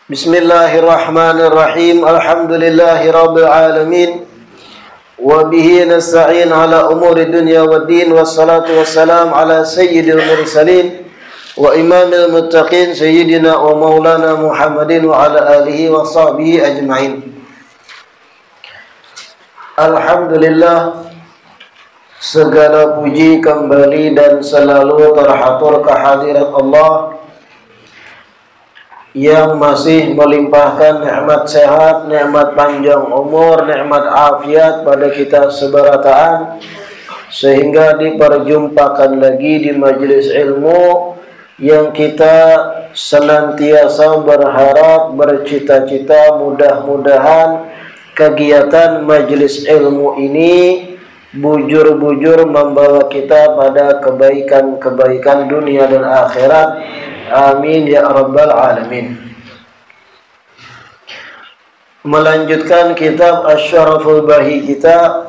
Bismillahirrahmanirrahim. Alhamdulillahirabbil alamin. Wa bihi nasta'in ala umuri dunya waddin. Wassalatu wassalam ala sayyidil mursalin wa imamil muttaqin sayyidina wa maulana Muhammadin wa ala alihi wa sahbihi ajma'in. Alhamdulillah, segala puji kembali dan selalu terhatur kehadirat Allah yang masih melimpahkan nikmat sehat, nikmat panjang umur, nikmat afiat pada kita seberataan, sehingga diperjumpakan lagi di majelis ilmu yang kita senantiasa berharap, bercita-cita mudah-mudahan kegiatan majelis ilmu ini bujur-bujur membawa kita pada kebaikan-kebaikan dunia dan akhirat. Amin ya rabbal alamin. Melanjutkan kitab Asy-Syaraful Bahi kita,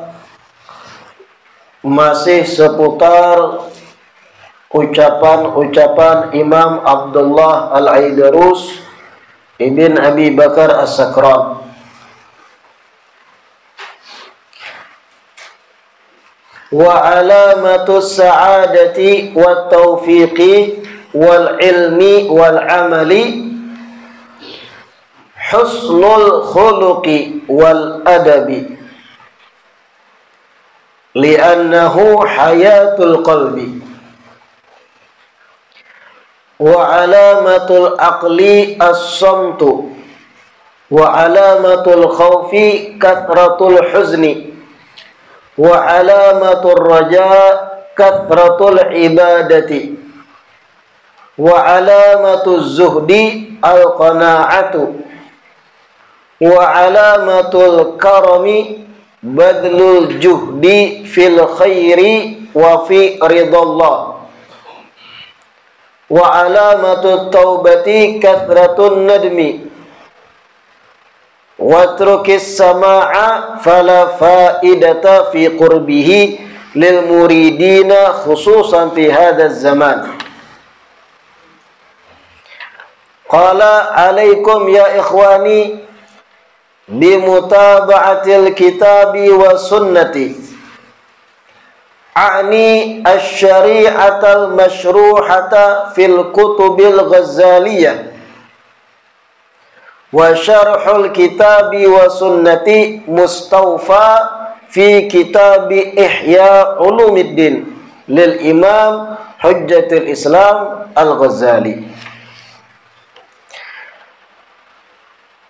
masih seputar ucapan-ucapan Imam Abdullah Al-Aidarus Ibn Abi Bakar As-Sakran. Wa alamatus sa'adati wat taufiqi wal ilmi wal amali husnul khuluqi wal adabi li'annahu hayatul qalbi wa alamatul aqli as-samtu wa alamatul khawfi kathratul huzni wa alamatul raja kathratul ibadati wa alamatuz zuhdi al-qana'atu wa alamatul karami badlul juhdi fil khairi wa fi ridallah wa alamatut taubati kathratun nadmi watrukis sama'a fala faidata fi qurbihi lil muridina khususan fi hadzal zaman. Qala alaikum ya ikhwani bimutaba'atil kitabi wa sunnati a'ni asy-syari'atal masyruhata fil kutubil ghazaliyah wa syarhul kitabi wa sunnati mustawfa fi kitabi Ihya Ulumiddin lil Imam Hujjatul Islam Al-Ghazali.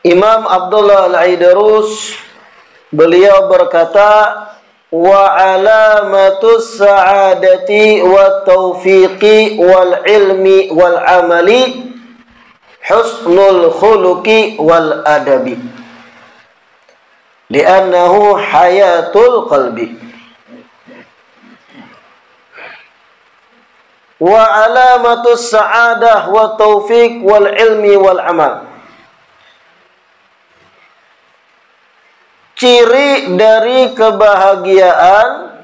Imam Abdullah Al-Aidarus, beliau berkata, wa alamatus sa'adati wa taufiqi wal ilmi wal amali husnul khuluqi wal adabi li'annahu hayatul qalbi wa alamatus sa'adah wa taufiq wal ilmi wal amal. Ciri dari kebahagiaan,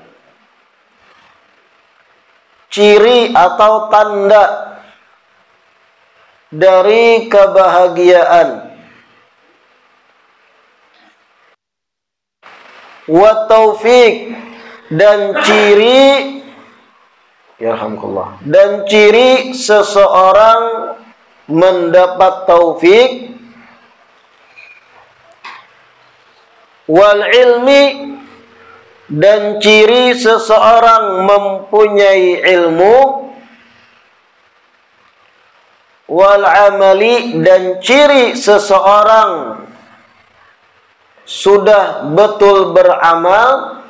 ciri atau tanda dari kebahagiaan, wa taufik, dan ciri, yarhamkallah, dan ciri seseorang mendapat taufik, wal ilmi, dan ciri seseorang mempunyai ilmu, wal amali, dan ciri seseorang sudah betul beramal,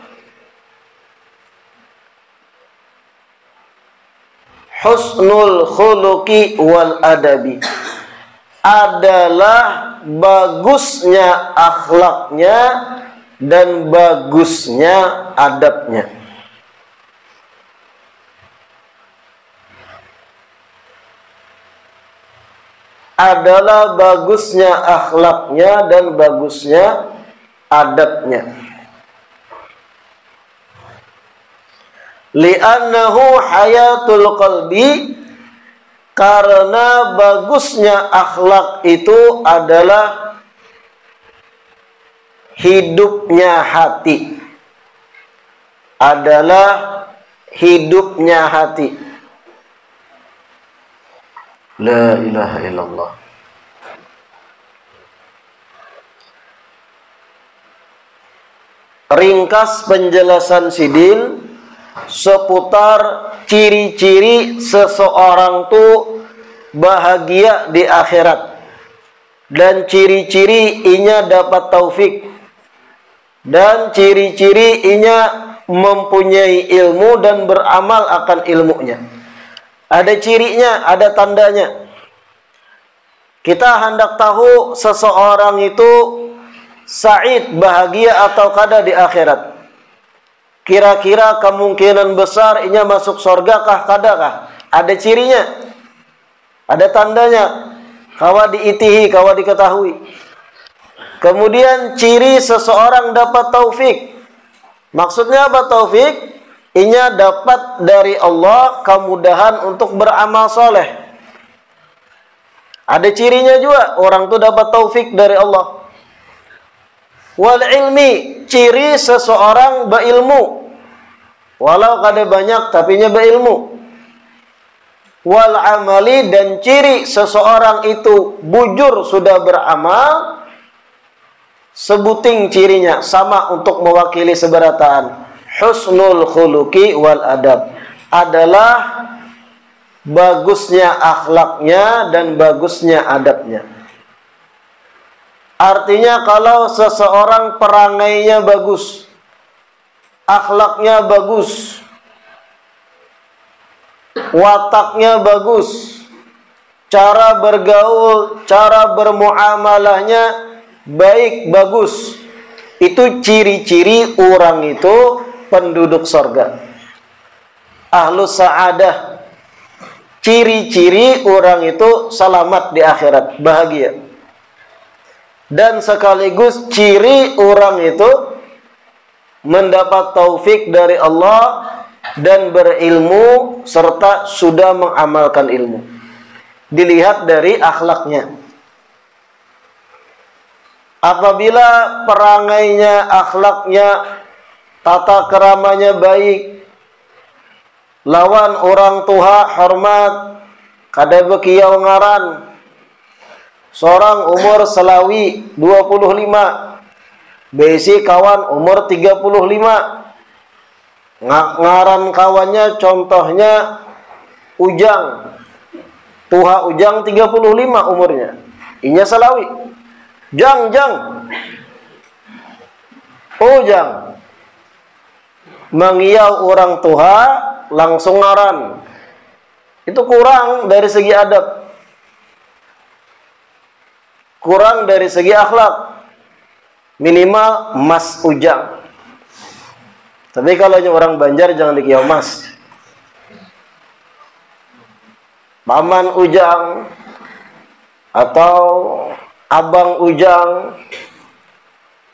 husnul khuluqi wal adabi, adalah bagusnya akhlaknya dan bagusnya adabnya. Adalah bagusnya akhlaknya dan bagusnya adabnya. Li'annahu hayatul qalbi, Karena bagusnya akhlak itu adalah hidupnya hati. Adalah hidupnya hati. La ilaha illallah. Ringkas penjelasan Sidin seputar ciri-ciri seseorang tuh bahagia di akhirat, dan ciri-ciri inya dapat taufik, dan ciri-ciri inya mempunyai ilmu dan beramal akan ilmunya. Ada cirinya, ada tandanya. Kita hendak tahu seseorang itu sa'id, bahagia atau kada di akhirat. Kira-kira kemungkinan besar inya masuk surga kah, kada kah? Ada cirinya, ada tandanya, kawa diitihi, kawa diketahui. Kemudian ciri seseorang dapat taufik. Maksudnya apa taufik? Inya dapat dari Allah kemudahan untuk beramal soleh. Ada cirinya juga, orang itu dapat taufik dari Allah. Wal ilmi, ciri seseorang berilmu, walau kada banyak tapi nya berilmu. Wal amali, dan ciri seseorang itu bujur sudah beramal. Sebuting cirinya sama untuk mewakili seberataan. Husnul khuluqi wal adab, adalah bagusnya akhlaknya dan bagusnya adabnya. Artinya kalau seseorang perangainya bagus, akhlaknya bagus, wataknya bagus, cara bergaul, cara bermuamalahnya baik, bagus, itu ciri-ciri orang itu penduduk surga, ahlus sa'adah. Ciri-ciri orang itu selamat di akhirat, bahagia. Dan sekaligus ciri orang itu mendapat taufik dari Allah dan berilmu serta sudah mengamalkan ilmu. Dilihat dari akhlaknya. Apabila perangainya, akhlaknya, tata keramanya baik, lawan orang tua hormat, kada bekiau ngaran, seorang umur selawi 25, besi kawan umur 35, ngaran kawannya contohnya Ujang, tuha Ujang 35 umurnya, inya selawi, Jang, Ujang, mengiau orang tuha langsung ngaran, itu kurang dari segi adab, kurang dari segi akhlak. Minimal Mas Ujang. Tapi kalau orang Banjar jangan dikiau Mas, Paman Ujang atau Abang Ujang.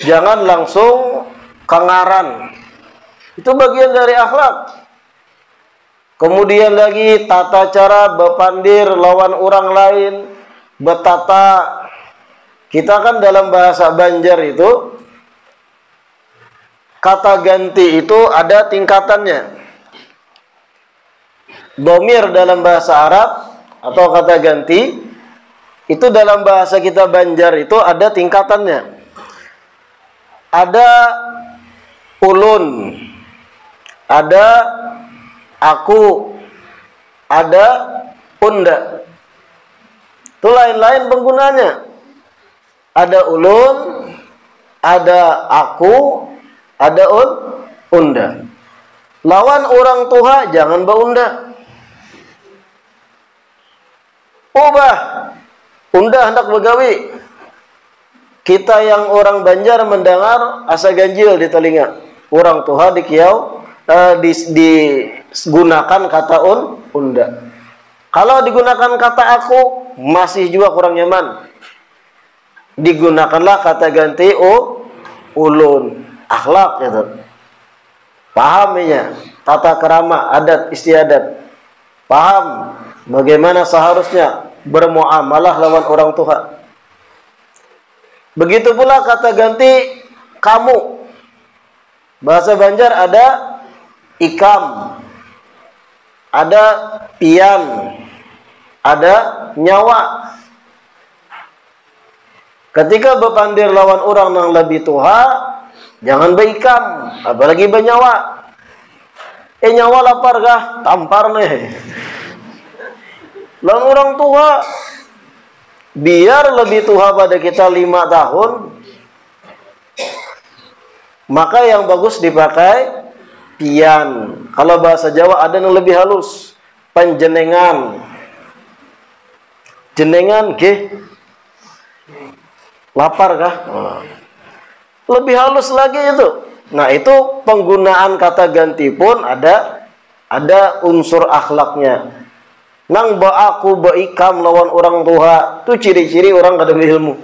Jangan langsung kangaran. Itu bagian dari akhlak. Kemudian lagi tata cara bepandir lawan orang lain, betata. Kita kan dalam bahasa Banjar itu, kata ganti itu ada tingkatannya. Domir dalam bahasa Arab atau kata ganti, itu dalam bahasa kita Banjar itu ada tingkatannya. Ada ulun, ada aku, ada unda. Itu lain-lain penggunanya. Ada ulun, ada aku, ada unda. Lawan orang tua jangan beunda. Ubah, unda hendak begawi. Kita yang orang Banjar mendengar asa ganjil di telinga. Orang tua dikiau digunakan kata unda. Kalau digunakan kata aku masih juga kurang nyaman. Digunakanlah kata ganti ulun, akhlak gitu. Paham ya, tata kerama, adat istiadat. Paham bagaimana seharusnya bermuamalah lawan orang tua. Begitu pula kata ganti kamu. Bahasa Banjar ada ikam, ada pian, ada nyawa. Ketika bepandir lawan orang yang lebih tua, jangan beikam, apalagi bernyawa. Nyawa lapar kah? Tampar nih. Lawan orang tua, biar lebih tua pada kita 5 tahun, maka yang bagus dipakai pian. Kalau bahasa Jawa ada yang lebih halus, penjenengan. Jenengan, lapar kah? Lebih halus lagi itu. Nah, itu penggunaan kata ganti pun ada unsur akhlaknya. Nang aku beikam lawan orang tua, itu ciri-ciri orang kada berilmu.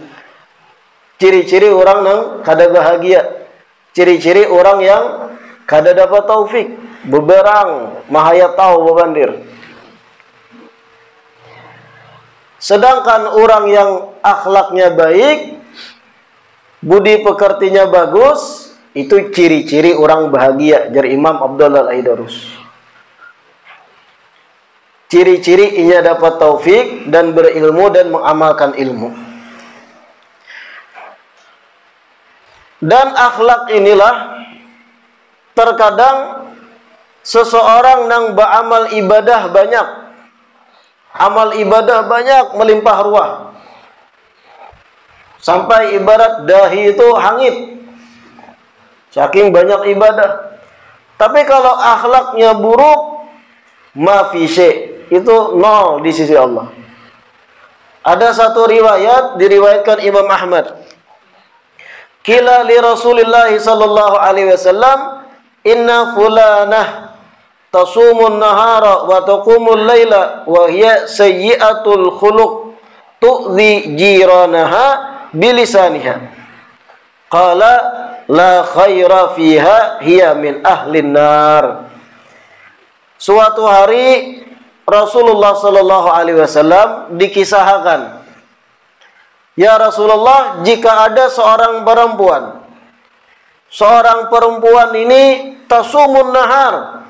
Ciri-ciri orang nang kada bahagia. Ciri-ciri orang yang kada dapat taufik, beberang, mahaya tahu bebandir. Sedangkan orang yang akhlaknya baik, budi pekertinya bagus, itu ciri-ciri orang bahagia. Jar Imam Abdullah Al-Aidarus. Ciri-ciri ia dapat taufik dan berilmu dan mengamalkan ilmu. Dan akhlak inilah terkadang seseorang yang beramal ibadah banyak, amal ibadah banyak melimpah ruah, sampai ibarat dahi itu hangit saking banyak ibadah. Tapi kalau akhlaknya buruk, ma fi syai', itu nol di sisi Allah. Ada satu riwayat diriwayatkan Imam Ahmad. Qila li Rasulillah sallallahu alaihi wasallam, inna fulanah tasumun nahara wa taqumul laila wa hiya sayyi'atul khuluq tu'dhi jiranaha bilisaniha. Qala la khaira fiha hiya min ahlin nar. Suatu hari Rasulullah sallallahu alaihi wasallam dikisahkan, ya Rasulullah, jika ada seorang perempuan ini tasumun nahar,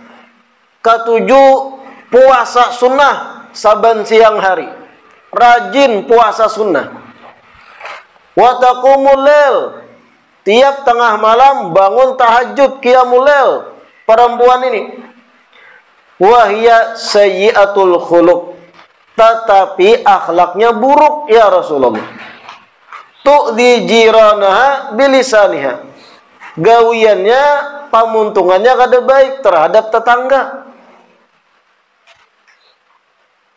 ketujuh puasa sunnah saban siang hari, rajin puasa sunnah. Wa taqumul lail, tiap tengah malam bangun tahajud qiyamul lail perempuan ini. Wa hiya sayyi'atul khuluq, tetapi akhlaknya buruk ya Rasulullah. Tu'dhi jiranaha bilisaniha, gawiannya, pamuntungannya kada baik terhadap tetangga.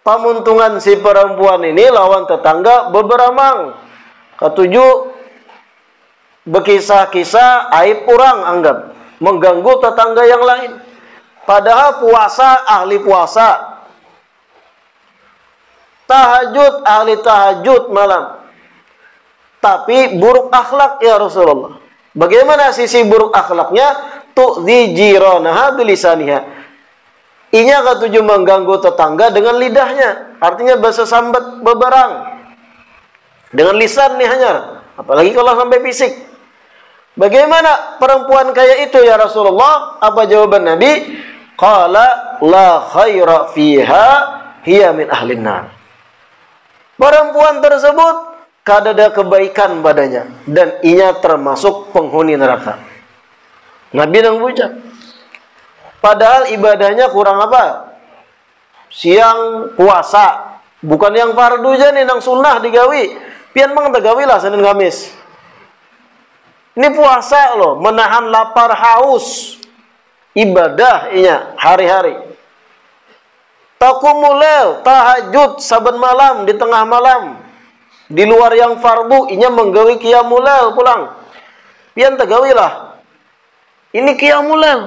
Pamuntungan si perempuan ini lawan tetangga beberamang. Ketujuh, berkisah-kisah aib orang anggap, mengganggu tetangga yang lain. Padahal puasa ahli puasa, tahajud ahli tahajud malam, tapi buruk akhlak ya Rasulullah. Bagaimana sisi buruk akhlaknya? Tu'dhi jiranaha bilisaniha, inya ketujuh mengganggu tetangga dengan lidahnya, artinya bahasa sambat beberang dengan lisan nih hanya, apalagi kalau sampai fisik. Bagaimana perempuan kayak itu ya Rasulullah? Apa jawaban Nabi? Qala la khaira fiha hiya min ahlin nar. Perempuan tersebut kada ada kebaikan padanya dan inya termasuk penghuni neraka. Nabi nang ucap. Padahal ibadahnya kurang apa? Siang puasa, bukan yang fardu aja nih, nang sunnah digawi. Pian mang tegawi lah Senin Kamis. Ini puasa loh, menahan lapar haus. Ibadah inya hari-hari. Taqumul lail, tahajud saben malam di tengah malam. Di luar yang fardu inya menggawi qiyamul lail pulang. Pian tegawilah. Ini qiyamul lail.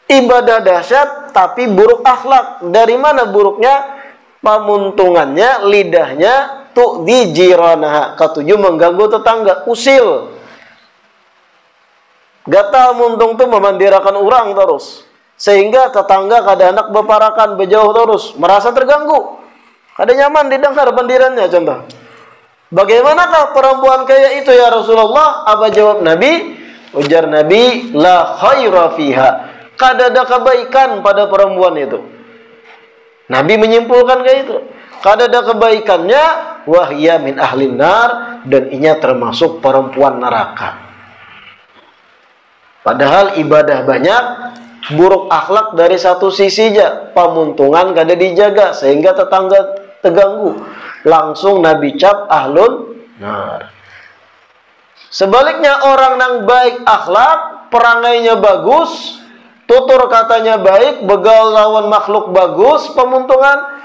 Ibadah dahsyat tapi buruk akhlak. Dari mana buruknya? Pamuntungannya, lidahnya tu'dhi jiranaha, ketujuh mengganggu tetangga, usil. Gatal muntung tu memandirakan orang terus, sehingga tetangga kada hendak beparakan, berjauh terus, merasa terganggu. Kada nyaman didengar pendirannya contoh. Bagaimanakah perempuan kayak itu ya Rasulullah? Apa jawab Nabi? Ujar Nabi, la khaira fiha. Kada ada kebaikan pada perempuan itu. Nabi menyimpulkan kayak itu. Kada ada kebaikannya, wahya min ahlin nar, dan inya termasuk perempuan neraka. Padahal ibadah banyak, buruk akhlak dari satu sisi aja, pamuntungan kada dijaga sehingga tetangga terganggu. Langsung Nabi cap ahlun nar. Sebaliknya orang yang baik akhlak, perangainya bagus, tutur katanya baik, begal lawan makhluk bagus, pemuntungan,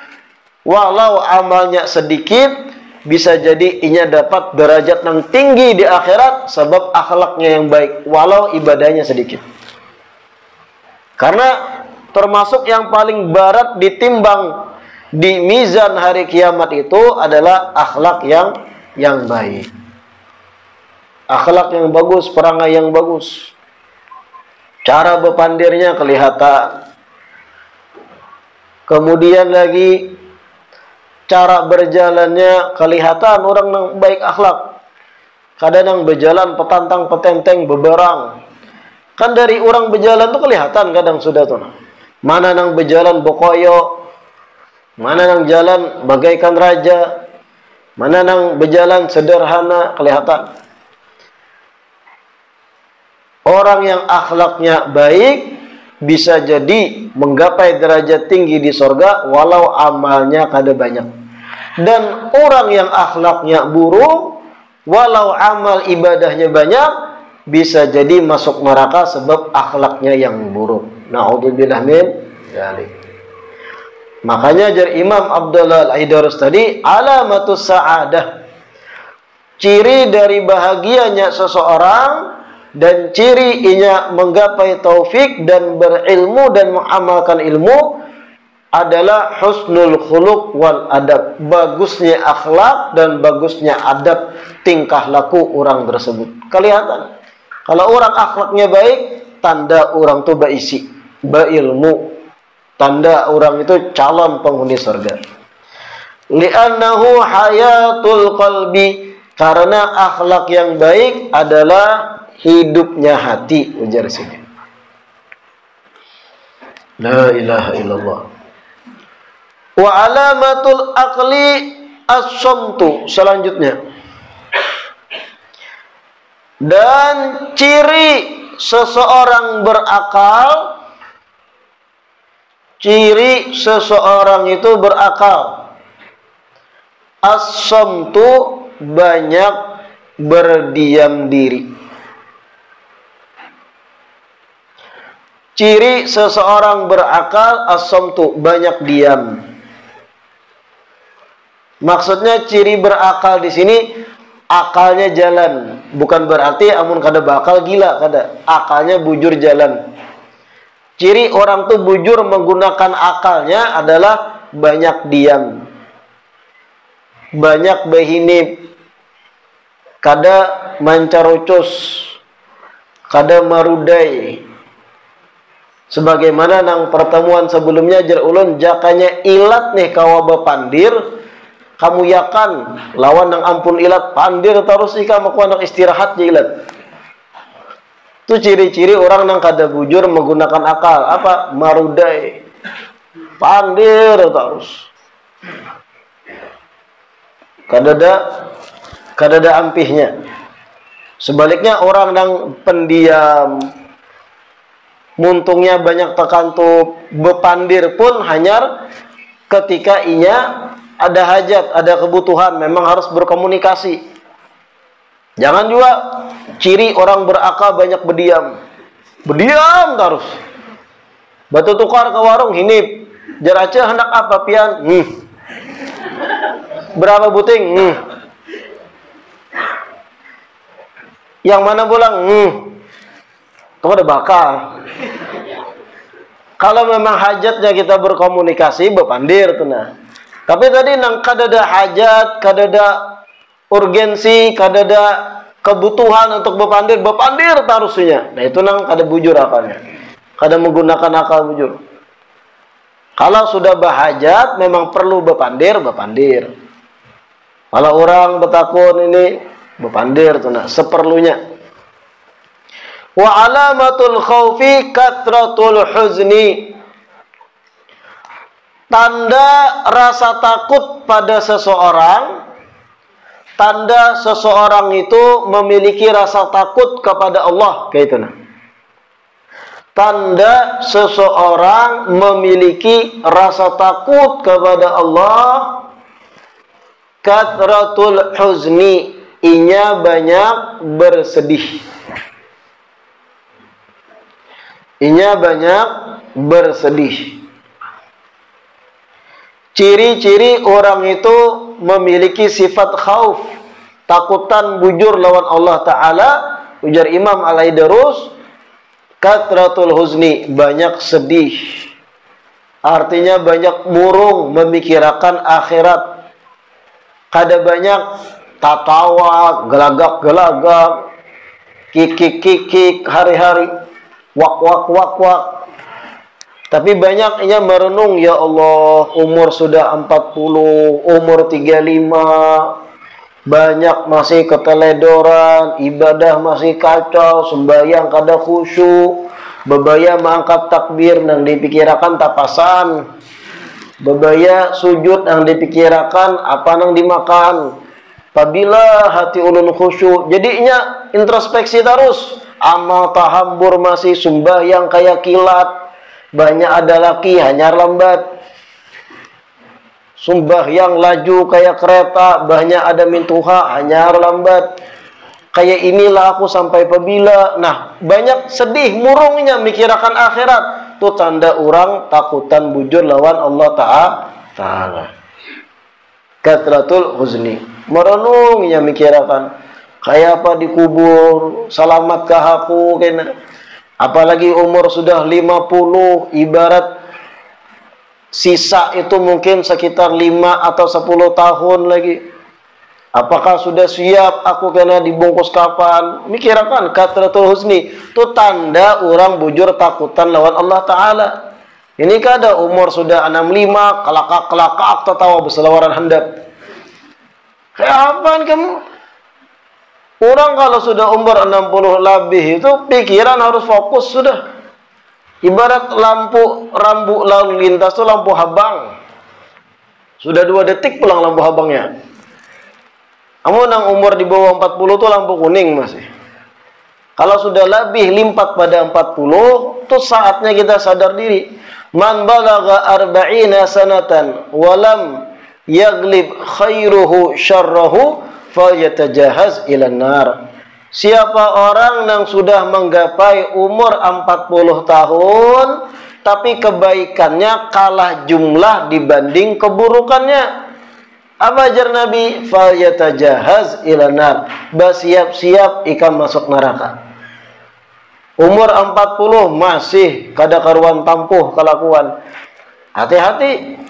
walau amalnya sedikit, bisa jadi inya dapat derajat yang tinggi di akhirat sebab akhlaknya yang baik, walau ibadahnya sedikit. Karena termasuk yang paling berat ditimbang di mizan hari kiamat itu adalah akhlak yang baik. Akhlak yang bagus, perangai yang bagus. Cara berpandirnya kelihatan. Kemudian lagi cara berjalannya kelihatan orang yang baik akhlak. Kadang yang berjalan petantang petenteng beberang. Kan dari orang berjalan tuh kelihatan kadang sudah tuh. Mana yang berjalan bokoyo, mana yang jalan bagaikan raja, mana yang berjalan sederhana kelihatan. Orang yang akhlaknya baik bisa jadi menggapai derajat tinggi di surga walau amalnya kada banyak. Dan orang yang akhlaknya buruk walau amal ibadahnya banyak bisa jadi masuk neraka sebab akhlaknya yang buruk. Na'udzubillah min dzalik. Makanya jar Imam Abdullah Al-Aidarus tadi, alamatus sa'adah, ciri dari bahagianya seseorang dan ciri inya menggapai taufik dan berilmu dan mengamalkan ilmu adalah husnul khuluq wal adab. Bagusnya akhlak dan bagusnya adab tingkah laku orang tersebut. Kelihatan. Kalau orang akhlaknya baik, tanda orang itu berisi, berilmu. Tanda orang itu calon penghuni surga. Li'annahu hayatul qalbi. Karena akhlak yang baik adalah hidupnya hati, ujar sini. La ilaha illallah. Wa alamatul aqli as-samtu. Selanjutnya. Dan ciri seseorang berakal, ciri seseorang itu berakal, as-samtu, banyak berdiam diri. Ciri seseorang berakal, as-samtu, banyak diam. Maksudnya ciri berakal di sini akalnya jalan, bukan berarti amun kada bakal gila, kada. Akalnya bujur jalan. Ciri orang tuh bujur menggunakan akalnya adalah banyak diam, banyak behinip, kada mancarocos, kada marudai. Sebagaimana nang pertemuan sebelumnya jar ulun, jakanya ilat nih kawa pandir, kamu yakan lawan nang ampun ilat pandir terus ika maku anak istirahat je ilat. Itu ciri-ciri orang nang kada bujur menggunakan akal. Apa? Marudai, pandir terus, kada ada ampihnya. Sebaliknya orang nang pendiam, muntungnya banyak tekantup, bepandir pun hanyar ketika inya ada hajat, ada kebutuhan, memang harus berkomunikasi. Jangan juga ciri orang berakal banyak berdiam. Berdiam terus. Batu tukar ke warung hinip. Jar aja hendak apa pian? Berapa buting? Yang mana pulang? Kamu ada bakal. Kalau memang hajatnya kita berkomunikasi, bepandir tuh nah. Tapi tadi nang kada ada hajat, kada ada urgensi, kada ada kebutuhan untuk bepandir tarusnya. Nah itu nang kada bujur akalnya. Kada menggunakan akal bujur. Kalau sudah bahajat memang perlu bepandir. Kalau orang betakun ini bepandir tuh nah, seperlunya. Wa alamatul khaufi kathratul huzni. Tanda rasa takut pada seseorang, tanda seseorang itu memiliki rasa takut kepada Allah, kayak itu nah. Tanda seseorang memiliki rasa takut kepada Allah, kathratul huzni, inya banyak bersedih. Inya banyak bersedih. Ciri-ciri orang itu memiliki sifat khauf, takutan bujur lawan Allah Ta'ala. Ujar Imam Al-Aidarus, kathratul huzni, banyak sedih. Artinya banyak murung memikirkan akhirat. Kada banyak tatawa, gelagak-gelagak, kikik-kikik hari-hari, wak. Tapi banyak ia merenung, ya Allah, umur sudah 40, umur 35, banyak masih keteledoran, ibadah masih kacau, sembahyang kada khusyuk, bebaya mengangkat takbir nang dipikirakan tapasan, bebaya sujud nang dipikirakan apa nang dimakan. Apabila hati ulun khusyuk, jadinya introspeksi terus, amal tahambur masih sembahyang kayak kilat, banyak ada laki hanya lambat, sembahyang laju kayak kereta, banyak ada mintuha hanya lambat. Kayak inilah aku sampai apabila. Nah, banyak sedih murungnya mikirkan akhirat. Itu tanda orang takutan bujur lawan Allah Ta'ala. Kathratul huzni, merenungnya mikirkan kayak apa dikubur, salamatkah aku kena. Apalagi umur sudah 50, ibarat sisa itu mungkin sekitar 5 atau 10 tahun lagi. Apakah sudah siap aku kena dibungkus kapan? Mikirkan kathratul huzni, itu tanda orang bujur takutan lawan Allah Ta'ala. Ini kada umur sudah 65, kelakak tertawa berselawaran handap. Kayak apaan kamu? Orang kalau sudah umur 60 lebih itu pikiran harus fokus sudah. Ibarat rambu lalu lintas itu lampu habang. Sudah 2 detik pulang lampu habangnya. Kamu nang umur di bawah 40 itu lampu kuning masih. Kalau sudah lebih limpat pada 40, itu saatnya kita sadar diri. Man balagha arba'ina sanatan walam yaglib khairuhu syarrahu falyatajahaz ilan nar. Siapa orang yang sudah menggapai umur 40 tahun tapi kebaikannya kalah jumlah dibanding keburukannya, apa ajar Nabi? Falyatajahaz ilan nar, bersiap-siap ikan masuk neraka. Umur 40 masih kada karuan tampuh kelakuan, hati-hati.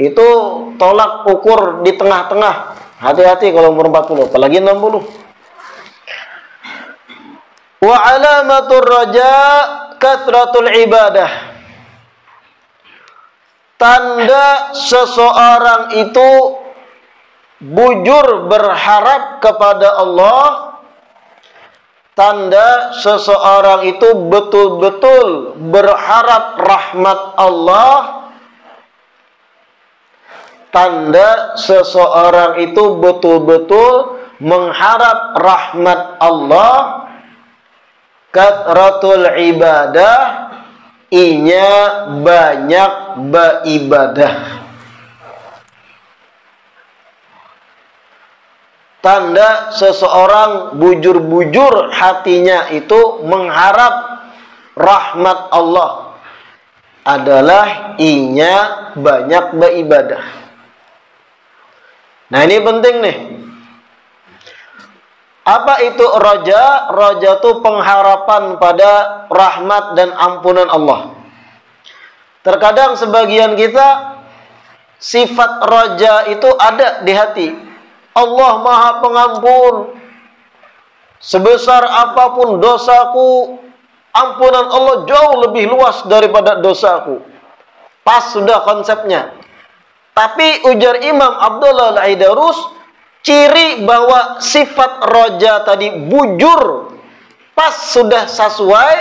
Itu tolak ukur di tengah-tengah. Hati-hati kalau umur 40, apalagi 60. Wa alamatur raja kathratul ibadah. Tanda seseorang itu bujur berharap kepada Allah, tanda seseorang itu betul-betul berharap rahmat Allah, tanda seseorang itu betul-betul mengharap rahmat Allah, kathratul ibadah, inya banyak beribadah. Tanda seseorang bujur-bujur hatinya itu mengharap rahmat Allah adalah inya banyak beribadah. Nah, ini penting nih. Apa itu roja? Roja itu pengharapan pada rahmat dan ampunan Allah. Terkadang sebagian kita sifat roja itu ada di hati. Allah Maha Pengampun. Sebesar apapun dosaku, ampunan Allah jauh lebih luas daripada dosaku. Pas sudah konsepnya. Tapi ujar Imam Abdullah Al-Aidarus, ciri bahwa sifat roja tadi bujur pas sudah sesuai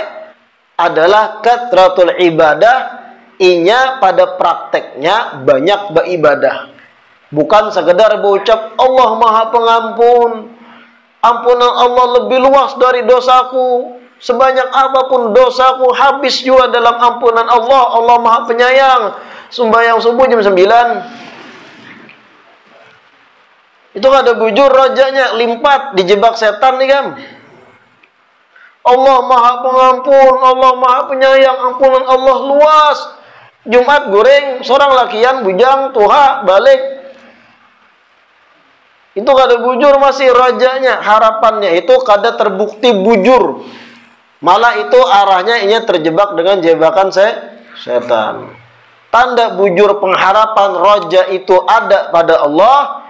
adalah kathratul ibadah, inya pada prakteknya banyak beribadah. Bukan sekedar berucap Allah Maha Pengampun, ampunan Allah lebih luas dari dosaku, sebanyak apapun dosaku habis juga dalam ampunan Allah. Allah Maha Penyayang. Sembahyang subuh jam 9. Itu ada bujur rojanya, limpat, dijebak setan nih kan. Allah Maha Pengampun, Allah Maha Penyayang, ampunan Allah luas. Jumat goreng, seorang lakian bujang, tuha, balik. Itu kada bujur masih rojanya, harapannya itu kada terbukti bujur. Malah itu arahnya inya terjebak dengan jebakan setan. Tanda bujur pengharapan roja itu ada pada Allah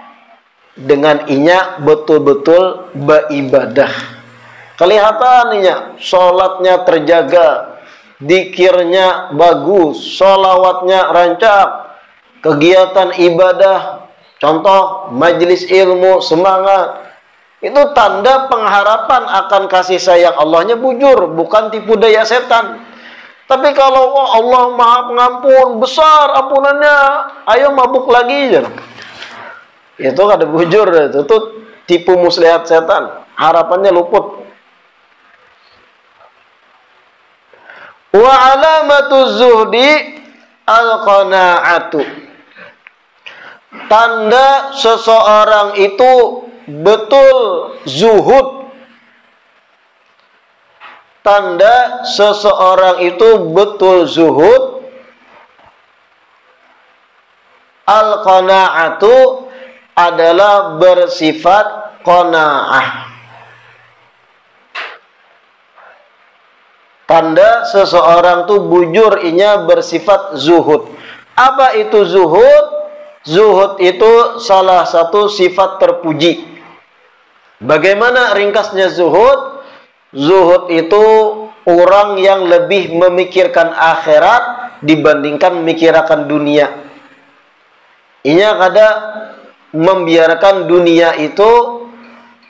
dengan inya betul-betul beribadah. Kelihatan inya sholatnya terjaga, dikirnya bagus, sholawatnya rancak, kegiatan ibadah, contoh majelis ilmu semangat. Itu tanda pengharapan akan kasih sayang Allahnya bujur, bukan tipu daya setan. Tapi kalau Allah Maha Pengampun, besar ampunannya, ayo mabuk lagi aja. Itu kada bujur, itu tipu muslihat setan. Harapannya luput. Wa alamatu zuhdi al-qana'atu. Tanda seseorang itu betul zuhud. Tanda seseorang itu betul zuhud, al-qana'atu adalah bersifat qana'ah. Tanda seseorang itu bujur inya bersifat zuhud. Apa itu zuhud? Zuhud itu salah satu sifat terpuji. Bagaimana ringkasnya zuhud? Zuhud itu orang yang lebih memikirkan akhirat dibandingkan memikirkan dunia. Inya kada membiarkan dunia itu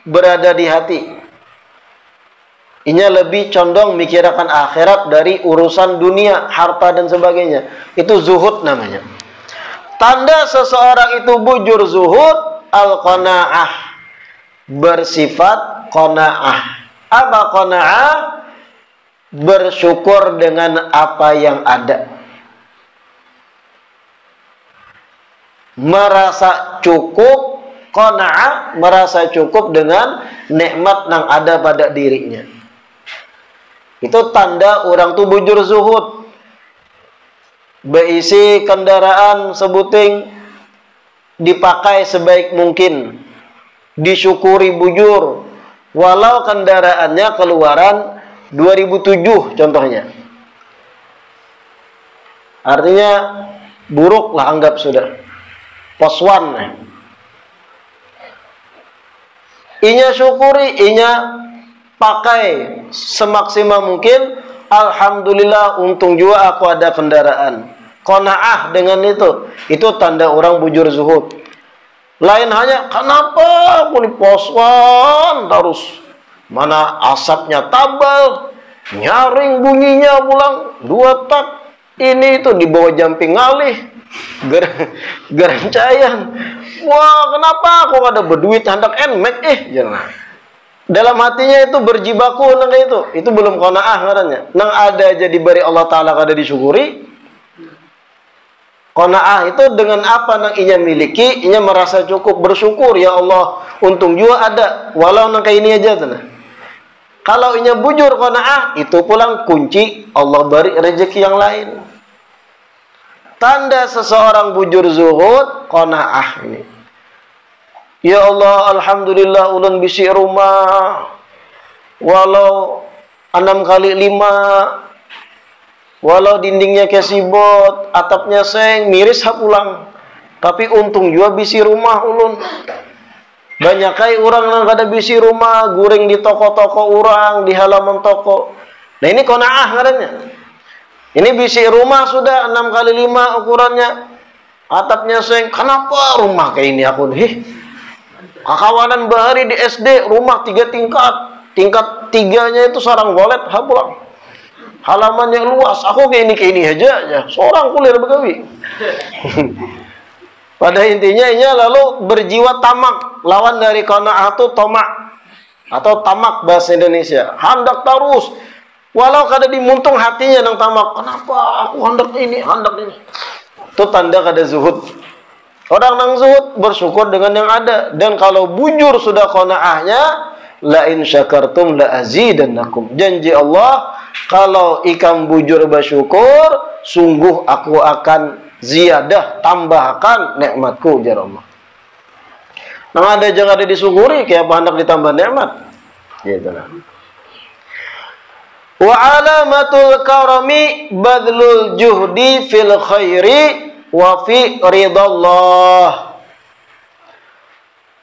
berada di hati. Inya lebih condong memikirkan akhirat dari urusan dunia, harta dan sebagainya. Itu zuhud namanya. Tanda seseorang itu bujur zuhud, al-qana'ah, bersifat qana'ah. Apa qana'ah? Bersyukur dengan apa yang ada. Merasa cukup, qana'ah, merasa cukup dengan nikmat yang ada pada dirinya. Itu tanda orang tu bujur zuhud. Beisi kendaraan sebuting dipakai sebaik mungkin, disyukuri bujur. Walau kendaraannya keluaran 2007 contohnya. Artinya buruk lah anggap sudah. Poswan. Inya syukuri, inya pakai semaksimal mungkin. Alhamdulillah untung juga aku ada kendaraan. Qanaah dengan itu. Itu tanda orang bujur zuhud. Lain hanya, kenapa aku di poswan terus? Mana asapnya tabal, nyaring bunyinya pulang, 2 tak. Ini itu di bawah jamping ngalih, gerancayan. Wah, kenapa aku ada berduit hendak enmek jangan. Dalam hatinya itu berjibaku nang itu belum qanaah ngarannya. Nang ada jadi bari Allah Ta'ala kada disyukuri. Qanaah itu dengan apa nang inya miliki, inya merasa cukup, bersyukur, ya Allah, untung juga ada, walau nang kayak ini aja tanah. Kalau inya bujur qanaah, itu pulang kunci Allah beri rezeki yang lain. Tanda seseorang bujur zuhud, qanaah ini. Ya Allah, alhamdulillah ulun bisi rumah, walau 6x5. Walau dindingnya kesibot, atapnya seng, miris pulang. Tapi untung juga bisi rumah ulun. Banyak kali orang yang kada bisi rumah, guring di toko-toko orang, di halaman toko. Nah ini qanaah ngarannya. Ini bisi rumah sudah 6x5 ukurannya. Atapnya seng. Kenapa rumah kayak ini aku nih? Kakawanan bahari di SD rumah 3 tingkat. Tingkat 3-nya itu sarang golet pulang. Halamannya luas. Aku kayak ini aja. Seorang kuliah begawi. Pada intinya ini lalu berjiwa tamak. Lawan dari qanaah itu tomak atau tamak bahasa Indonesia. Hendak terus. Walau kada dimuntung hatinya nang tamak. Kenapa aku hendak ini? Itu tanda kada zuhud. Orang nang zuhud bersyukur dengan yang ada. Dan kalau bujur sudah qanaahnya, la in syakartum la azidannakum. Janji Allah, kalau ikam bujur bersyukur, sungguh aku akan ziyadah, tambahkan nikmatku, jar Allah. Nang ada jangan ada disyukuri, kayak apa hendak ditambah nikmat. Gitu lah. Wa alamatul karami badlul juhdi fil khairi wa fi ridallah.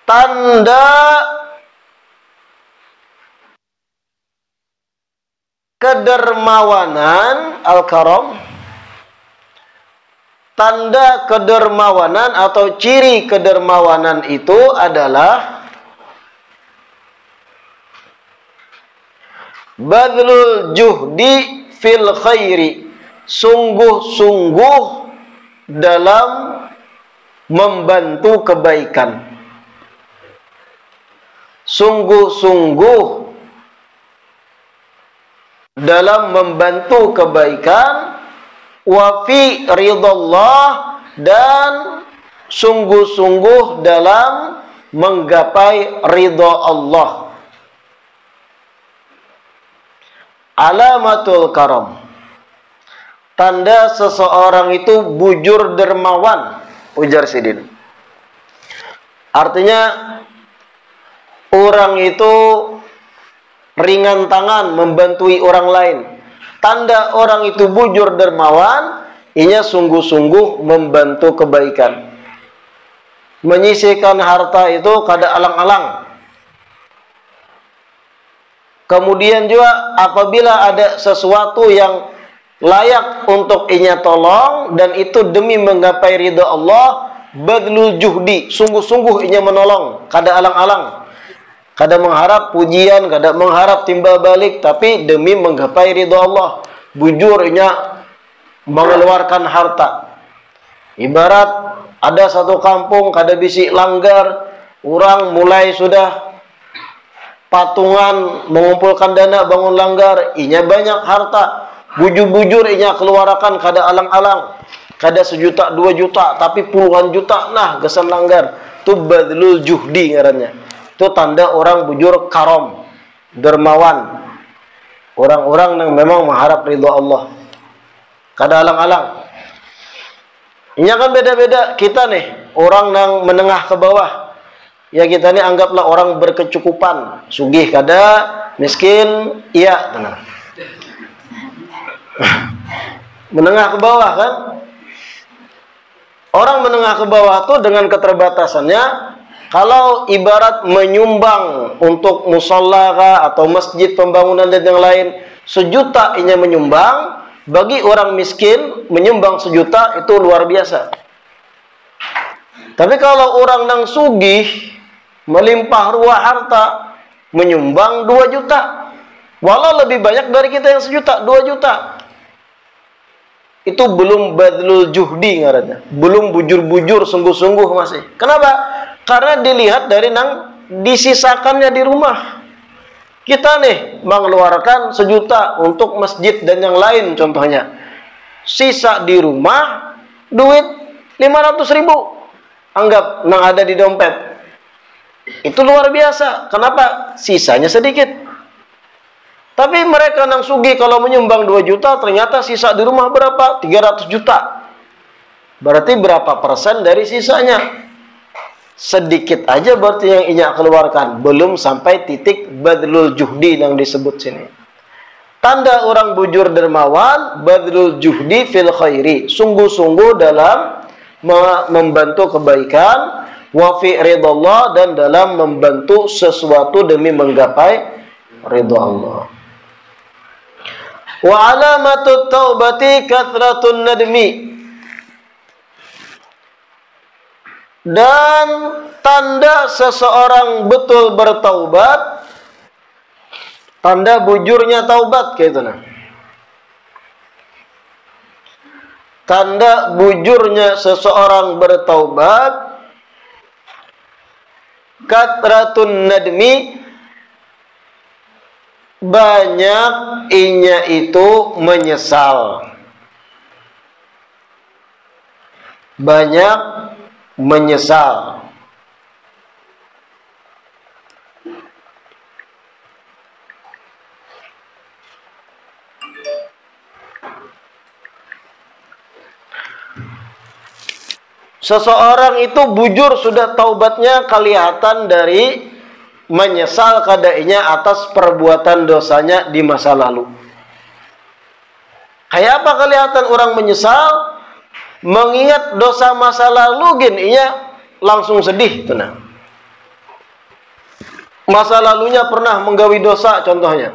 Tanda kedermawanan al-karam, tanda kedermawanan atau ciri kedermawanan itu adalah badlul juhdi fil khairi, sungguh-sungguh dalam membantu kebaikan. Sungguh-sungguh dalam membantu kebaikan, wa fi ridallah, dan sungguh-sungguh dalam menggapai ridha Allah. Alamatul karam, tanda seseorang itu bujur dermawan, ujar Sidin. Artinya orang itu ringan tangan membantui orang lain. Tanda orang itu bujur dermawan, inya sungguh-sungguh membantu kebaikan. Menyisihkan harta itu kada alang-alang. Kemudian juga apabila ada sesuatu yang layak untuk inya tolong dan itu demi menggapai ridha Allah, badlul juhdi, sungguh-sungguh inya menolong, kada alang-alang. Kada mengharap pujian, kada mengharap timbal balik, tapi demi menggapai ridha Allah. Bujur inya mengeluarkan harta. Ibarat ada satu kampung kada bisi langgar, orang mulai sudah patungan mengumpulkan dana bangun langgar, inya banyak harta. Bujur-bujur inya keluarkan kada alang-alang. Kada 1 juta, 2 juta, tapi puluhan juta nah gesan langgar. Itu badlul juhdi ngarannya. Itu tanda orang bujur karom, dermawan. Orang-orang yang memang mengharap ridha Allah. Kada alang-alang. Ini kan beda-beda kita nih, orang yang menengah ke bawah. Ya kita nih anggaplah orang berkecukupan. Sugih kada, miskin, iya, tenang. Menengah ke bawah kan? Orang menengah ke bawah tuh dengan keterbatasannya, kalau ibarat menyumbang untuk musola atau masjid pembangunan dan yang lain, 1 juta inya menyumbang, bagi orang miskin menyumbang 1 juta itu luar biasa. Tapi kalau orang nang sugih, melimpah ruah harta, menyumbang 2 juta, walau lebih banyak dari kita yang 1 juta, 2 juta, itu belum badlul juhdi ngarannya, belum bujur-bujur sungguh-sungguh masih. Kenapa? Karena dilihat dari nang disisakannya di rumah. Kita nih mengeluarkan 1 juta untuk masjid dan yang lain contohnya. Sisa di rumah duit 500.000. Anggap nang ada di dompet. Itu luar biasa. Kenapa? Sisanya sedikit. Tapi mereka nang sugih kalau menyumbang 2 juta, ternyata sisa di rumah berapa? 300 juta. Berarti berapa persen dari sisanya? Sedikit aja berarti yang inya keluarkan. Belum sampai titik badlul juhdi yang disebut sini. Tanda orang bujur dermawan, badlul juhdi fil khairi. Sungguh-sungguh dalam membantu kebaikan, wa fi ridallah, dan dalam membantu sesuatu demi menggapai ridha Allah. Wa alamatut taubati kathratun nadmi. Dan tanda seseorang betul bertaubat, tanda bujurnya taubat kayak itu nah. Tanda bujurnya seseorang bertaubat, kathratun nadmi, banyak inya itu menyesal. Banyak menyesal. Seseorang itu bujur sudah taubatnya kelihatan dari menyesal kadainya atas perbuatan dosanya di masa lalu. Kayak apa kelihatan orang menyesal? Mengingat dosa masa lalu ia langsung sedih, tenang. Masa lalunya pernah menggawi dosa contohnya.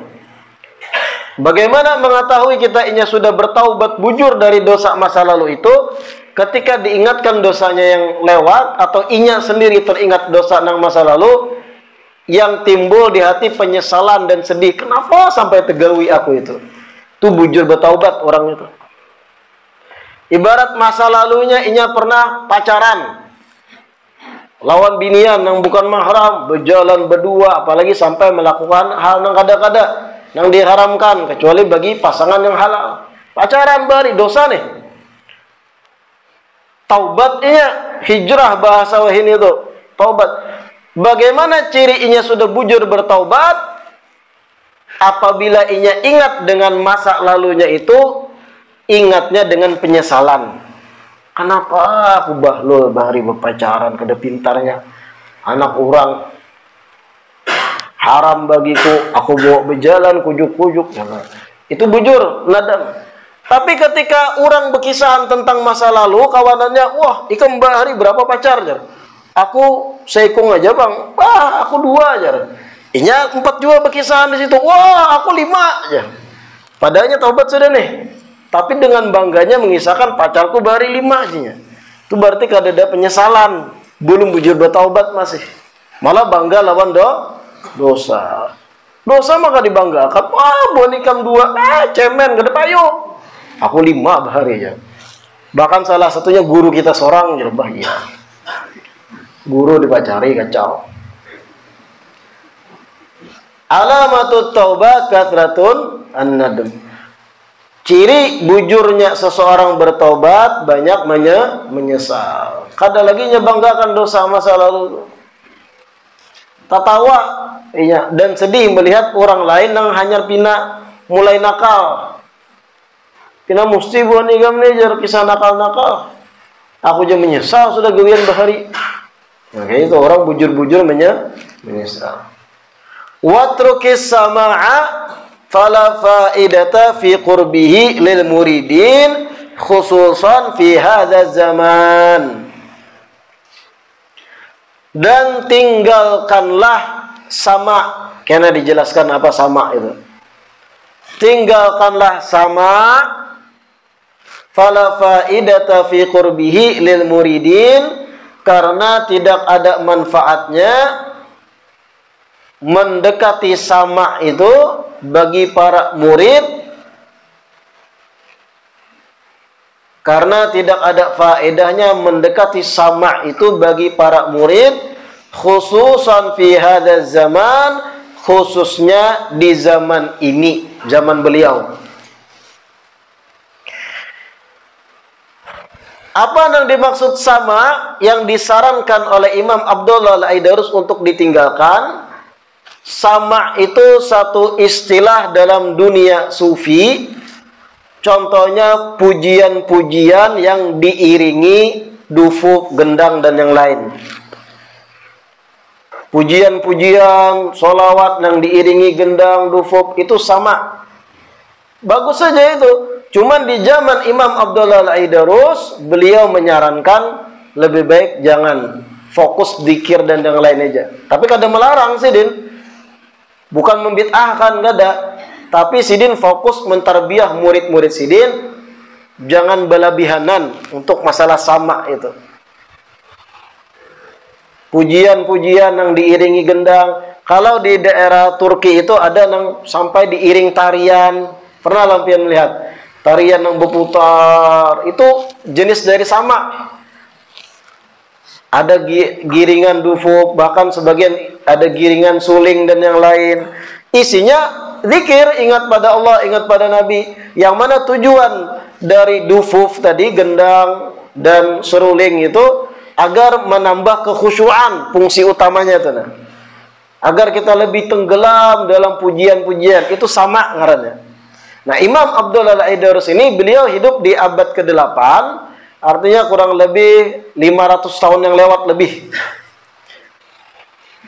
Bagaimana mengetahui kita inya sudah bertaubat bujur dari dosa masa lalu itu? Ketika diingatkan dosanya yang lewat atau inya sendiri teringat dosa nang masa lalu, yang timbul di hati penyesalan dan sedih. Kenapa sampai tegawi aku itu? Itu bujur bertaubat orang itu. Ibarat masa lalunya inya pernah pacaran, lawan binian yang bukan mahram, berjalan berdua, apalagi sampai melakukan hal yang kada-kada yang diharamkan kecuali bagi pasangan yang halal. Pacaran bari dosa nih. Taubatnya hijrah bahasa wahin itu. Taubat. Bagaimana ciri inya sudah bujur bertaubat? Apabila inya ingat dengan masa lalunya itu, ingatnya dengan penyesalan. Kenapa aku bahlul bahari berpacaran, kada pintarnya anak orang, haram bagiku, aku bawa berjalan kujuk-kujuk. Itu bujur, nadam. Tapi ketika orang berkisahan tentang masa lalu, kawanannya, wah, ikam bahari berapa pacar? Aku seikung aja bang, wah aku 2 aja. Inya 4 juga berkisahan di situ, wah aku 5 aja. Padahal taubat sudah nih. Tapi dengan bangganya mengisahkan pacarku bahari 5 aja. Itu berarti kada ada penyesalan, belum bujur bertaubat masih. Malah bangga lawan dosa. Dosa maka dibanggakan. Wah bonikam 2, cemen kada payu. Aku 5 bahari aja. Bahkan salah satunya guru kita seorang jerbah ya. Guru dipacari kacau. Alamatut taubah kathratun an-nadm. Ciri bujurnya seseorang bertaubat banyak menyesal. Kada lagi nyebanggakan dosa masa lalu. Tatawa iya, dan sedih melihat orang lain yang hanya pina mulai nakal. Pina mesti buat igam nih kisah nakal-nakal. Aku aja menyesal sudah gawian bahari. Nah, kayak itu orang bujur-bujur menyesal. Watrukis sama'a fala faidata fi qurbihi lil muridin khususan fi hadza zaman. Dan tinggalkanlah sama, karena dijelaskan apa sama itu. Tinggalkanlah sama, fala faidata fi qurbihi lil muridin, karena tidak ada manfaatnya mendekati sama itu bagi para murid, karena tidak ada faedahnya mendekati sama itu bagi para murid, khususan fi hadzal zaman, khususnya di zaman ini, zaman beliau. Apa yang dimaksud sama yang disarankan oleh Imam Abdullah Al-Aidarus untuk ditinggalkan? Sama itu satu istilah dalam dunia sufi. Contohnya pujian-pujian yang diiringi dufuk, gendang, dan yang lain. Pujian-pujian, solawat yang diiringi gendang, dufuk, itu sama. Bagus saja itu. Cuman di zaman Imam Abdullah Al-Aidarus, beliau menyarankan lebih baik jangan, fokus dzikir dan yang lain aja. Tapi kada melarang sih, Din. Bukan membid'ahkan, kada. Tapi Sidin fokus mentarbiyah murid-murid Sidin, jangan berlebihanan untuk masalah sama itu. Pujian-pujian yang diiringi gendang. Kalau di daerah Turki itu ada yang sampai diiring tarian. Pernah lampian melihat tarian yang berputar, itu jenis dari sama. Ada giringan dufuk, bahkan sebagian ada giringan suling dan yang lain. Isinya zikir, ingat pada Allah, ingat pada Nabi. Yang mana tujuan dari dufuf tadi, gendang dan seruling itu agar menambah kekhusyuan, fungsi utamanya itu. Nah, agar kita lebih tenggelam dalam pujian-pujian, itu sama ngarannya. Nah, Imam Abdullah Al-Aidarus ini beliau hidup di abad ke-8, artinya kurang lebih 500 tahun yang lewat lebih.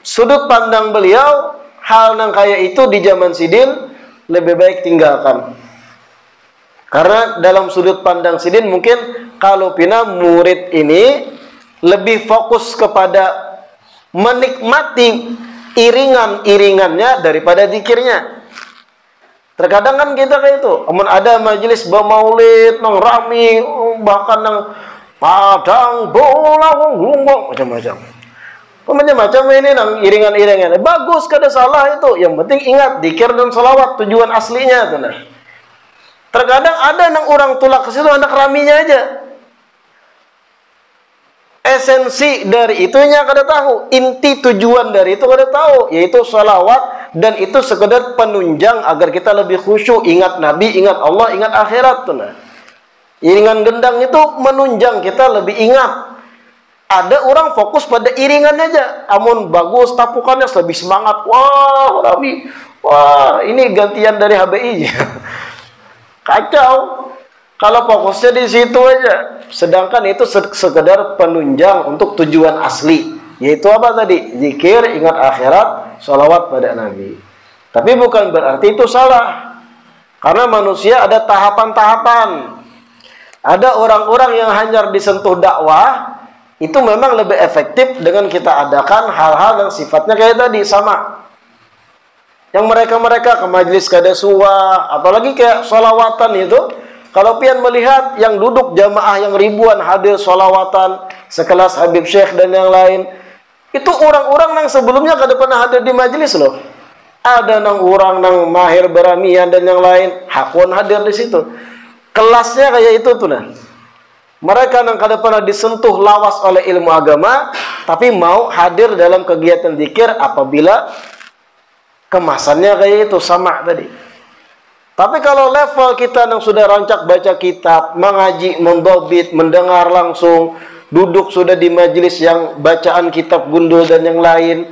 Sudut pandang beliau, hal yang kayak itu di zaman Sidin lebih baik tinggalkan. Karena dalam sudut pandang Sidin mungkin kalau pina murid ini lebih fokus kepada menikmati iringan-iringannya daripada zikirnya. Terkadang kan kita kayak itu, amun ada majelis bermaulid nang rami, bahkan nang padang bola macam-macam. Macam ini nang iringan-iringan. Bagus, kada salah itu. Yang penting ingat zikir dan salawat tujuan aslinya itu. Nah. Terkadang ada nang orang tulak ke situ anak raminya aja. Esensi dari itunya kada tahu, inti tujuan dari itu kada tahu, yaitu salawat, dan itu sekedar penunjang agar kita lebih khusyuk, ingat Nabi, ingat Allah, ingat akhirat tuh. Nah. Iringan gendang itu menunjang kita lebih ingat. Ada orang fokus pada iringannya aja, amun bagus tapukannya lebih semangat. Wah, Nabi, wah ini gantian dari HBI. Kacau. Kalau fokusnya di situ aja, sedangkan itu sekedar penunjang untuk tujuan asli, yaitu apa tadi? Zikir, ingat akhirat, sholawat pada Nabi. Tapi bukan berarti itu salah, karena manusia ada tahapan-tahapan. Ada orang-orang yang hanya disentuh dakwah, itu memang lebih efektif dengan kita adakan hal-hal yang sifatnya kayak tadi sama. Yang mereka-mereka ke majelis kadasua, apalagi kayak sholawatan itu. Kalau pian melihat yang duduk jamaah yang ribuan hadir sholawatan sekelas Habib Syekh dan yang lain, itu orang-orang yang sebelumnya kada pernah hadir di majelis loh. Ada nang orang nang mahir beramian dan yang lain, hakun hadir di situ. Kelasnya kayak itu tuh nah. Mereka yang kada pernah disentuh lawas oleh ilmu agama, tapi mau hadir dalam kegiatan zikir apabila kemasannya kayak itu sama tadi. Tapi kalau level kita yang sudah rancak baca kitab, mengaji, mendobit, mendengar langsung, duduk sudah di majelis yang bacaan kitab gundul dan yang lain,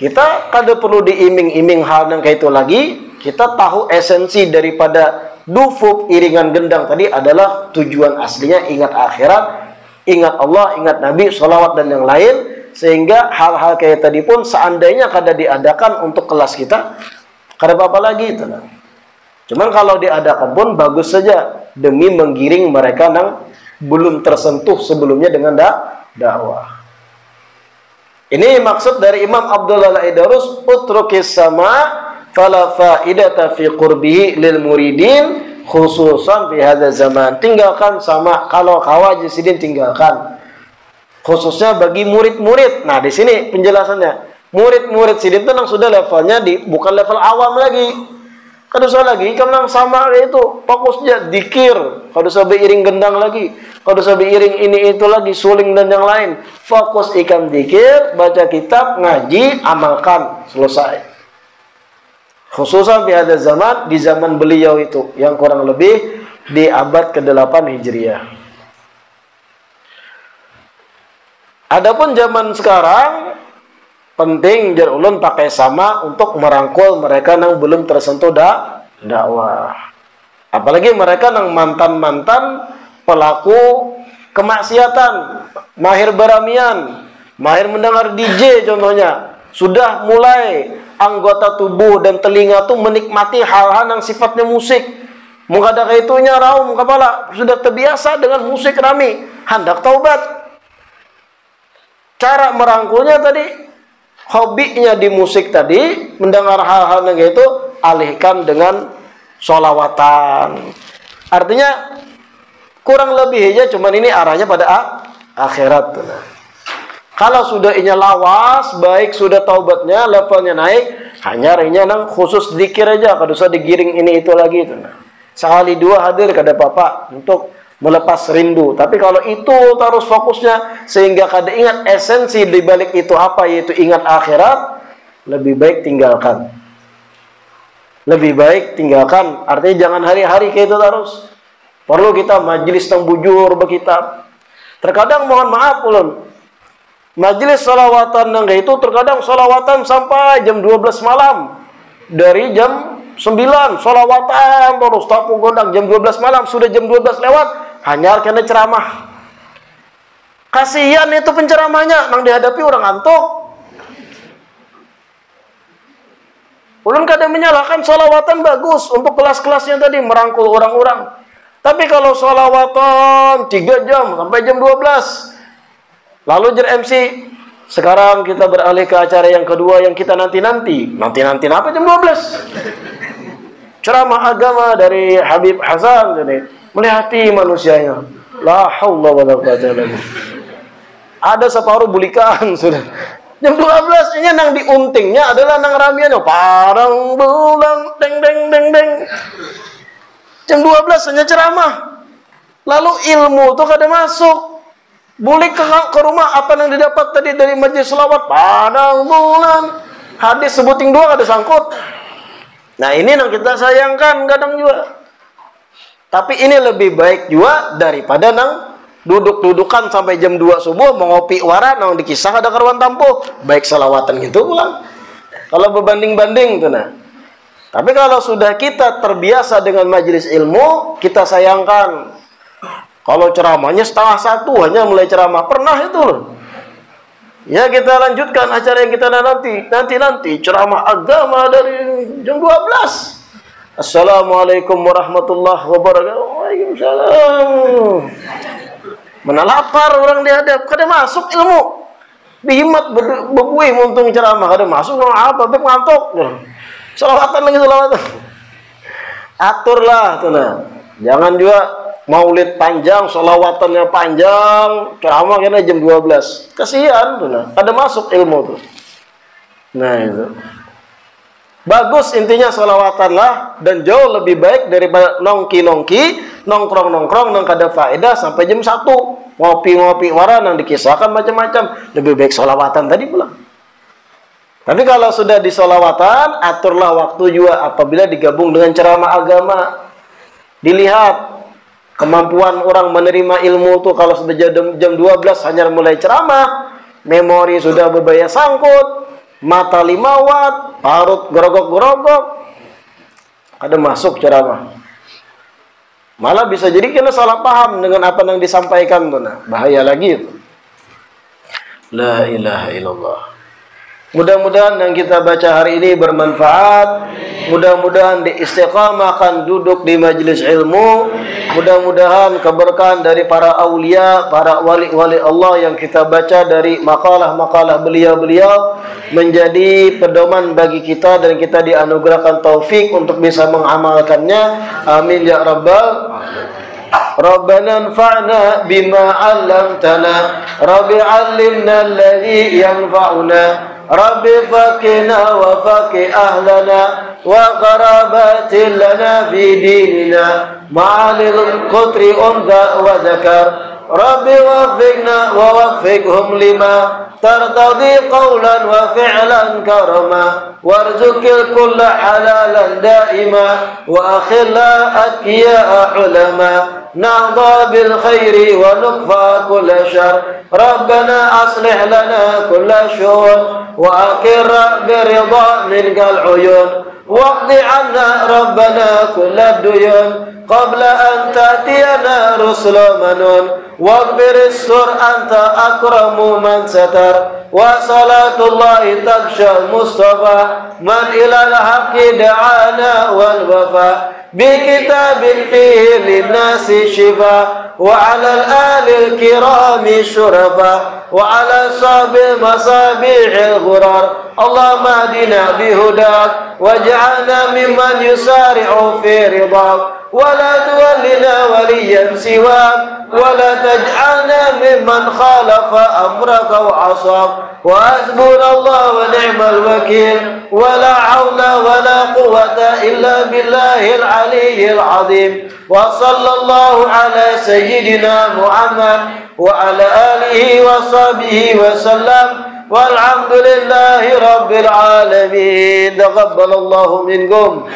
kita kada perlu diiming-iming hal yang kayak itu lagi. Kita tahu esensi daripada dufuk, iringan gendang tadi adalah tujuan aslinya ingat akhirat, ingat Allah, ingat Nabi, sholawat dan yang lain. Sehingga hal-hal kayak tadi pun seandainya kada diadakan untuk kelas kita, kada apa-apa lagi itu. Cuman kalau diadakan pun bagus saja demi menggiring mereka yang belum tersentuh sebelumnya dengan dakwah. Ini maksud dari Imam Abdullah Al-Aidarus, utrukis sama fala faidata fi qurbihi lil muridin khususan fi hadza zaman. Tinggalkan sama, kalau kawaji Sidin tinggalkan. Khususnya bagi murid-murid. Nah, di sini penjelasannya. Murid-murid Sidin itu yang sudah levelnya bukan level awam lagi. Kada usah lagi kalau sama itu fokusnya zikir, kada usah beiring gendang lagi, kada usah beiring ini itu lagi, suling dan yang lain. Fokus ikan zikir, baca kitab, ngaji, amalkan, selesai. Khususan di ada zaman, di zaman beliau itu yang kurang lebih di abad ke-8 Hijriah. Adapun zaman sekarang penting jar ulun pakai sama untuk merangkul mereka yang belum tersentuh dakwah. Apalagi mereka yang mantan-mantan pelaku kemaksiatan, mahir beramian, mahir mendengar DJ contohnya. Sudah mulai anggota tubuh dan telinga tuh menikmati hal-hal yang sifatnya musik. Mungkin ada kaitunya raum kepala, sudah terbiasa dengan musik rami, hendak taubat. Cara merangkulnya tadi, hobinya di musik tadi, mendengar hal-hal yang itu, alihkan dengan sholawatan. Artinya kurang lebih aja, cuman ini arahnya pada akhirat. Kalau sudah inya lawas, baik sudah taubatnya, levelnya naik, hanya hanya nang khusus zikir aja, kada usah digiring ini itu lagi itu. Sekali dua hadir kada apa-apa untuk melepas rindu. Tapi kalau itu terus fokusnya sehingga kada ingat esensi di balik itu apa, yaitu ingat akhirat, lebih baik tinggalkan. Lebih baik tinggalkan. Artinya jangan hari-hari kayak itu terus. Perlu kita majelis tang bujur bekitab. Terkadang mohon maaf ulun, majelis salawatan nang itu terkadang salawatan sampai jam 12 malam. Dari jam 9 salawatan terus tapu gondang, jam 12 malam sudah jam 12 lewat hanya kena ceramah. Kasihan itu penceramahnya nang dihadapi orang antuk. Ulun kadang menyalahkan salawatan bagus untuk kelas-kelasnya tadi merangkul orang-orang. Tapi kalau salawatan 3 jam sampai jam 12 lalu jer MC, sekarang kita beralih ke acara yang kedua yang kita nanti-nanti. Nanti-nanti apa jam 12? Ceramah agama dari Habib Hasan jadi melihati manusianya. La haula wala quwwata illa billah. Ada separuh bulikan sudah. Jam 12 ini nang diuntingnya adalah nang ramiannya parang bulan deng deng deng deng. Jam 12 hanya ceramah. Lalu ilmu tuh kada masuk. Bulik ke rumah apa yang didapat tadi dari majelis selawat padang bulan. Hadis sebuting dua ada sangkut. Nah ini yang kita sayangkan kadang juga. Tapi ini lebih baik juga daripada nang duduk-dudukan sampai jam 2 subuh mengopi wara nang dikisah ada karuan tampuh. Baik selawatan gitu pulang. Kalau berbanding-banding tuh nah. Tapi kalau sudah kita terbiasa dengan majelis ilmu, kita sayangkan. Kalau ceramahnya 12:30 hanya mulai ceramah. Pernah itu loh. Ya kita lanjutkan acara yang kita nanti ceramah agama dari jam 12. Assalamualaikum warahmatullahi wabarakatuh. Waalaikumsalam. Mana lapar orang dihadap, kada masuk ilmu. Dihimat bebuih untung ceramah kada masuk apa beb ngantuk. Salawatan lagi salawatan. Aturlah tuh nah. Jangan juga maulid panjang, selawatannya panjang, ceramah kena jam 12. Kasihan tuh nah, kada masuk ilmu tuh. Nah itu. Bagus intinya sholawatan lah, dan jauh lebih baik daripada nongki-nongki, nongkrong-nongkrong nang kada faedah sampai jam 1. Ngopi-ngopi wara nang dikisahkan macam-macam. Lebih baik sholawatan tadi pulang. Tapi kalau sudah di sholawatan, aturlah waktu juga apabila digabung dengan ceramah agama. Dilihat kemampuan orang menerima ilmu tuh kalau sudah jam 12 hanya mulai ceramah, memori sudah berbahaya sangkut, mata 5 watt, parut gerogok-gerogok, ada masuk ceramah. Malah bisa jadi kita salah paham dengan apa yang disampaikan tuh, nah, bahaya lagi itu. La ilaha illallah. Mudah-mudahan yang kita baca hari ini bermanfaat. Mudah-mudahan diistiqamahkan duduk di majelis ilmu. Mudah-mudahan keberkahan dari para aulia, para wali-wali Allah yang kita baca dari makalah-makalah beliau-beliau menjadi pedoman bagi kita, dan kita dianugerahkan taufik untuk bisa mengamalkannya. Amin ya rabbal Rabbana anfa'na bima 'allamtana, Rabbi 'allimna alladhi yanfa'una, Rabbi faqina wa faqi ahlana wa qarabatin lana fi dinina ma'alil qutri unza wa zakar, Rabbi waffiqna wa waffiqhum lima tartadi qawlan wa fi'lan karama, warzuqil kulla halalan daima wa akhilla atqiya ulama, na'dha bil khairi wa nuqfa kulla syar, Rabbana aslih lana kulla syu'un wa akirra biridha minkal uyun, waqdi anna Rabbana kulla duyun qabla an ta'tiyana rusula manun, waghfiris sur anta akramu man satar, wa salatullahi taksha mustafa man ilal haqqi da'ana wal wafa, بكتاب فيه للناس شفاء وعلى الآل الكرام الشرفاء وعلى صحب مصابيح الغرار اللهم اهدنا بهداك واجعلنا ممن يسارع في رضاك ولا تولنا وليا سواك ولا تجعلنا ممن خالف أمرك وعصاك وحسبنا الله ونعم الوكيل ولا حول ولا قوة إلا بالله العلي العظيم وصلى الله على سيدنا محمد وعلى آله وصحبه وسلم والحمد لله رب العالمين تقبل الله منكم